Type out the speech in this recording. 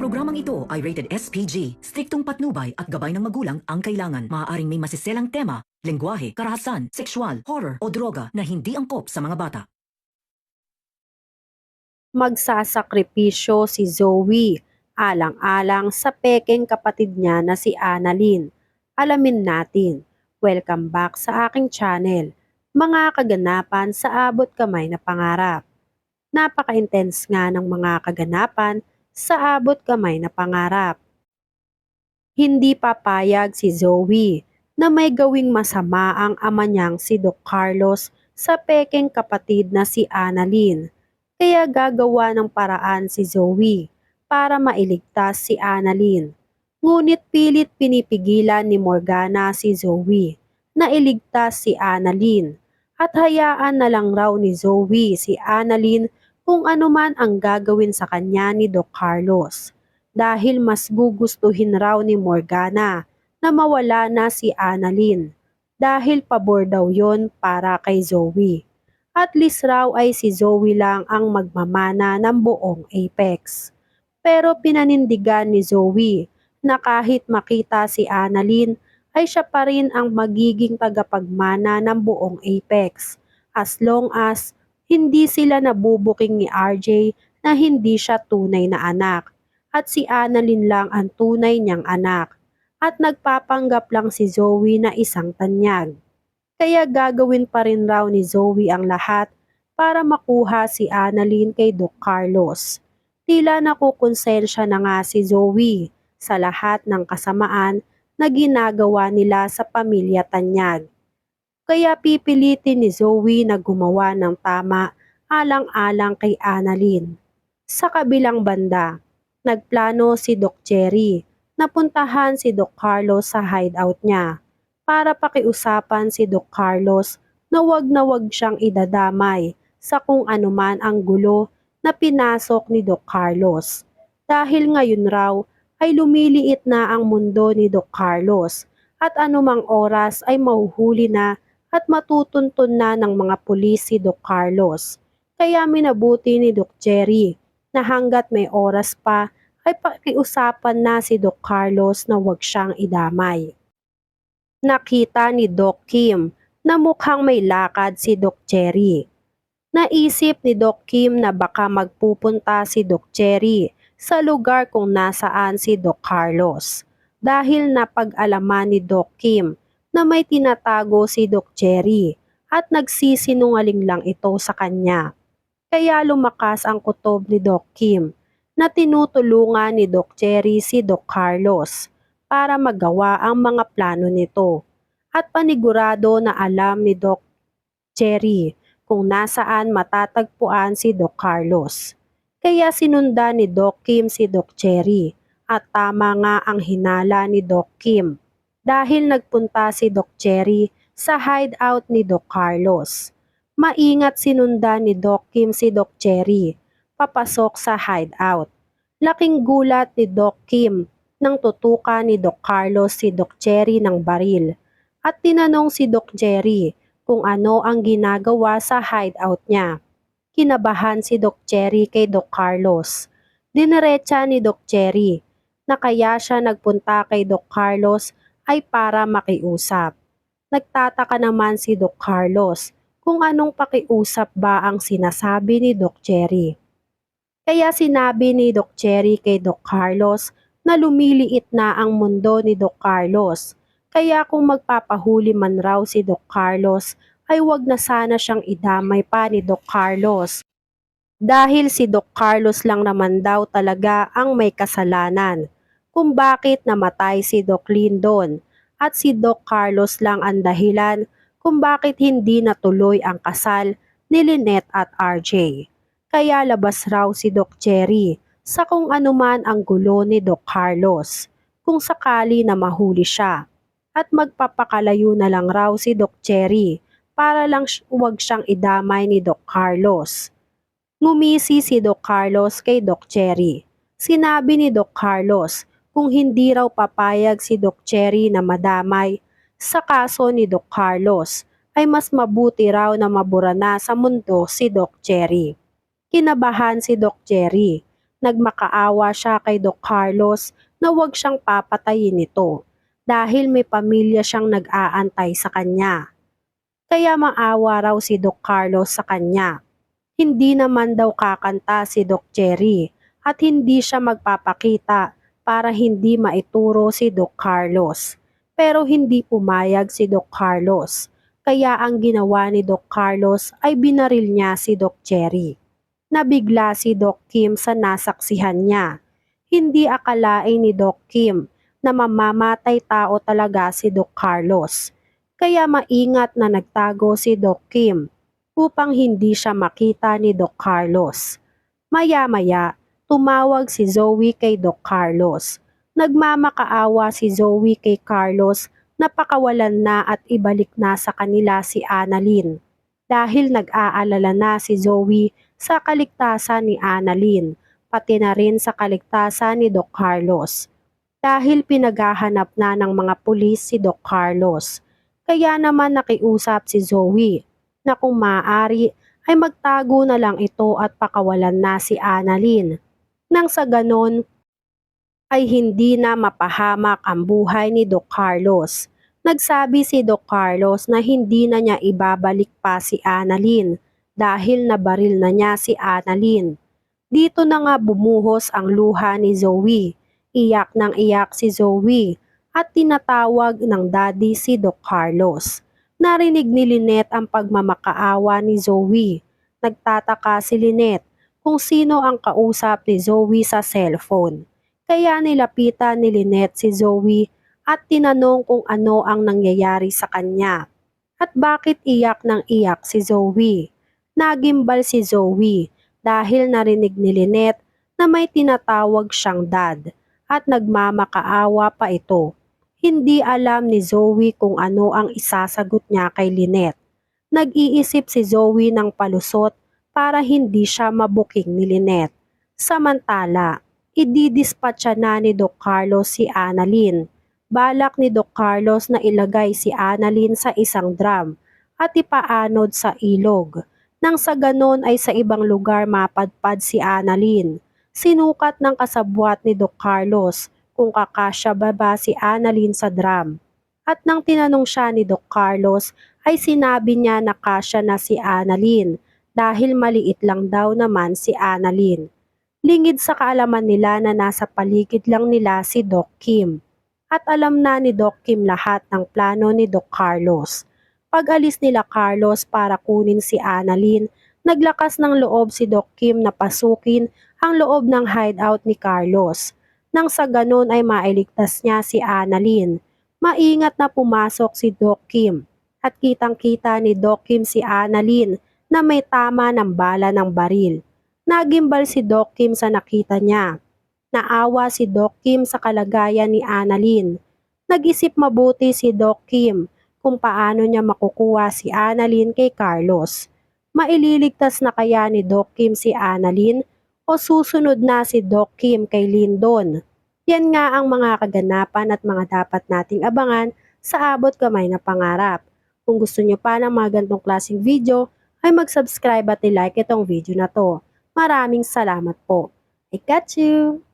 programang ito ay rated SPG. Striktong patnubay at gabay ng magulang ang kailangan. Maaaring may masiselang tema, lengguwahe, karahasan, sexual, horror o droga na hindi angkop sa mga bata. Magsasakripisyo si Zoe, alang-alang sa pekeng kapatid niya na si Annalyn. Alamin natin. Welcome back sa aking channel. Mga kaganapan sa abot kamay na pangarap. Napaka-intense nga ng mga kaganapan sa abot kamay na pangarap. Hindi papayag si Zoe na may gawing masama ang ama niyang si Doc Carlos sa pekeng kapatid na si Annalyn. Kaya gagawa ng paraan si Zoe para mailigtas si Annalyn. Ngunit pilit pinipigilan ni Morgana si Zoe na iligtas si Annalyn at hayaan na lang raw ni Zoe si Annalyn kung ano man ang gagawin sa kanya ni Doc Carlos. Dahil mas gugustuhin raw ni Morgana na mawala na si Annalyn dahil pabor daw yon para kay Zoe. At least raw ay si Zoe lang ang magmamana ng buong Apex. Pero pinanindigan ni Zoe na kahit makita si Annalyn ay siya pa rin ang magiging tagapagmana ng buong Apex as long as hindi sila nabubuking ni RJ na hindi siya tunay na anak at si Annalyn lang ang tunay niyang anak at nagpapanggap lang si Zoe na isang tanyag. Kaya gagawin pa rin raw ni Zoe ang lahat para makuha si Annalyn kay Doc Carlos. Tila nakukonsensya na nga si Zoe sa lahat ng kasamaan na ginagawa nila sa pamilya Tanyag. Kaya pipilitin ni Zoe na gumawa ng tama alang-alang kay Annalyn. Sa kabilang banda, nagplano si Doc Cherry na puntahan si Doc Carlos sa hideout niya para pakiusapan si Doc Carlos na wag siyang idadamay sa kung anuman ang gulo na pinasok ni Doc Carlos. Dahil ngayon raw ay lumiliit na ang mundo ni Doc Carlos at anumang oras ay mahuhuli na at matutuntun na ng mga pulis si Doc Carlos. Kaya minabuti ni Doc Cherry na hanggat may oras pa ay pakiusapan na si Doc Carlos na huwag siyang idamay. Nakita ni Doc Kim na mukhang may lakad si Doc Cherry. Naisip ni Doc Kim na baka magpupunta si Doc Cherry sa lugar kung nasaan si Doc Carlos dahil napag-alaman ni Doc Kim na may tinatago si Doc Cherry at nagsisinungaling lang ito sa kanya. Kaya lumakas ang kutob ni Doc Kim na tinutulungan ni Doc Cherry si Doc Carlos para magawa ang mga plano nito. At panigurado na alam ni Doc Cherry kung nasaan matatagpuan si Doc Carlos. Kaya sinundan ni Doc Kim si Doc Cherry at tama nga ang hinala ni Doc Kim dahil nagpunta si Doc Cherry sa hideout ni Doc Carlos. Maingat sinundan ni Doc Kim si Doc Cherry papasok sa hideout. Laking gulat ni Doc Kim nang tutukan ni Doc Carlos si Doc Cherry ng baril at tinanong si Doc Cherry kung ano ang ginagawa sa hideout niya. Kinabahan si Doc Cherry kay Doc Carlos. Dinerecha ni Doc Cherry na kaya siya nagpunta kay Doc Carlos ay para makiusap. Nagtataka naman si Doc Carlos kung anong pakiusap ba ang sinasabi ni Doc Cherry. Kaya sinabi ni Doc Cherry kay Doc Carlos na lumiliit na ang mundo ni Doc Carlos. Kaya kung magpapahuli man raw si Doc Carlos ay wag na sana siyang idamay pa ni Doc Carlos. Dahil si Doc Carlos lang naman daw talaga ang may kasalanan kung bakit namatay si Doc Lindon at si Doc Carlos lang ang dahilan kung bakit hindi natuloy ang kasal ni Lynette at RJ. Kaya labas raw si Doc Cherry sa kung anuman ang gulo ni Doc Carlos kung sakali na mahuli siya at magpapakalayo na lang raw si Doc Cherry para lang huwag siyang idamay ni Doc Carlos. Ngumisi si Doc Carlos kay Doc Cherry. Sinabi ni Doc Carlos kung hindi raw papayag si Doc Cherry na madamay sa kaso ni Doc Carlos ay mas mabuti raw na mabura na sa mundo si Doc Cherry. Kinabahan si Doc Cherry Nagmakaawa siya kay Doc Carlos na huwag siyang papatayin nito dahil may pamilya siyang nag-aantay sa kanya. Kaya maawa raw si Doc Carlos sa kanya. Hindi naman daw kakanta si Doc Cherry at hindi siya magpapakita para hindi maituro si Doc Carlos. Pero hindi pumayag si Doc Carlos. Kaya ang ginawa ni Doc Carlos ay binaril niya si Doc Cherry. Nabigla si Doc Kim sa nasaksihan niya. Hindi akalain ni Doc Kim na mamamatay tao talaga si Doc Carlos. Kaya maingat na nagtago si Doc Kim upang hindi siya makita ni Doc Carlos. Maya-maya, tumawag si Zoe kay Doc Carlos. Nagmamakaawa si Zoe kay Carlos na pakawalan na at ibalik na sa kanila si Annalyn. Dahil nag-aalala na si Zoe sa kaligtasan ni Annalyn, pati na rin sa kaligtasan ni Doc Carlos. Dahil pinaghahanap na ng mga pulis si Doc Carlos. Kaya naman nakiusap si Zoe na kung maaari ay magtago na lang ito at pakawalan na si Annalyn. Nang sa ganon ay hindi na mapahamak ang buhay ni Doc Carlos. Nagsabi si Doc Carlos na hindi na niya ibabalik pa si Annalyn dahil nabaril na niya si Annalyn. Dito na nga bumuhos ang luha ni Zoe. Iyak nang iyak si Zoe at tinatawag ng daddy si Doc Carlos. Narinig ni Lynette ang pagmamakaawa ni Zoe. Nagtataka si Lynette kung sino ang kausap ni Zoe sa cellphone. Kaya nilapitan ni Lynette si Zoe at tinanong kung ano ang nangyayari sa kanya. At bakit iyak ng iyak si Zoe? Nagimbal si Zoe dahil narinig ni Lynette na may tinatawag siyang dad at nagmamakaawa pa ito. Hindi alam ni Zoe kung ano ang isasagot niya kay Lynette. Nag-iisip si Zoe ng palusot para hindi siya mabuking ni Lynette. Samantala, ididispatcha na ni Doc Carlos si Annalyn. Balak ni Doc Carlos na ilagay si Annalyn sa isang drum at ipaanod sa ilog. Nang sa ganon ay sa ibang lugar mapadpad si Annalyn. Sinukat ng kasabwat ni Doc Carlos kung kakasya ba si Annalyn sa drum. At nang tinanong siya ni Doc Carlos ay sinabi niya na kasya na si Annalyn dahil maliit lang daw naman si Annalyn. Lingid sa kaalaman nila na nasa paligid lang nila si Doc Kim. At alam na ni Doc Kim lahat ng plano ni Doc Carlos. Pag-alis nila Carlos para kunin si Annalyn, naglakas ng loob si Doc Kim na pasukin ang loob ng hideout ni Carlos. Nang sa ganon ay mailigtas niya si Annalyn. Maingat na pumasok si Doc Kim at kitang-kita ni Doc Kim si Annalyn na may tama ng bala ng baril. Nagimbal si Doc Kim sa nakita niya. Naawa si Doc Kim sa kalagayan ni Annalyn. Nag-isip mabuti si Doc Kim kung paano niya makukuha si Annalyn kay Carlos. Maililigtas na kaya ni Doc Kim si Annalyn o susunod na si Doc Kim kay Lyndon? Yan nga ang mga kaganapan at mga dapat nating abangan sa abot kamay na pangarap. Kung gusto nyo pa ng mga ganitong klaseng video, ay mag-subscribe at i-like itong video na to. Maraming salamat po. I got you!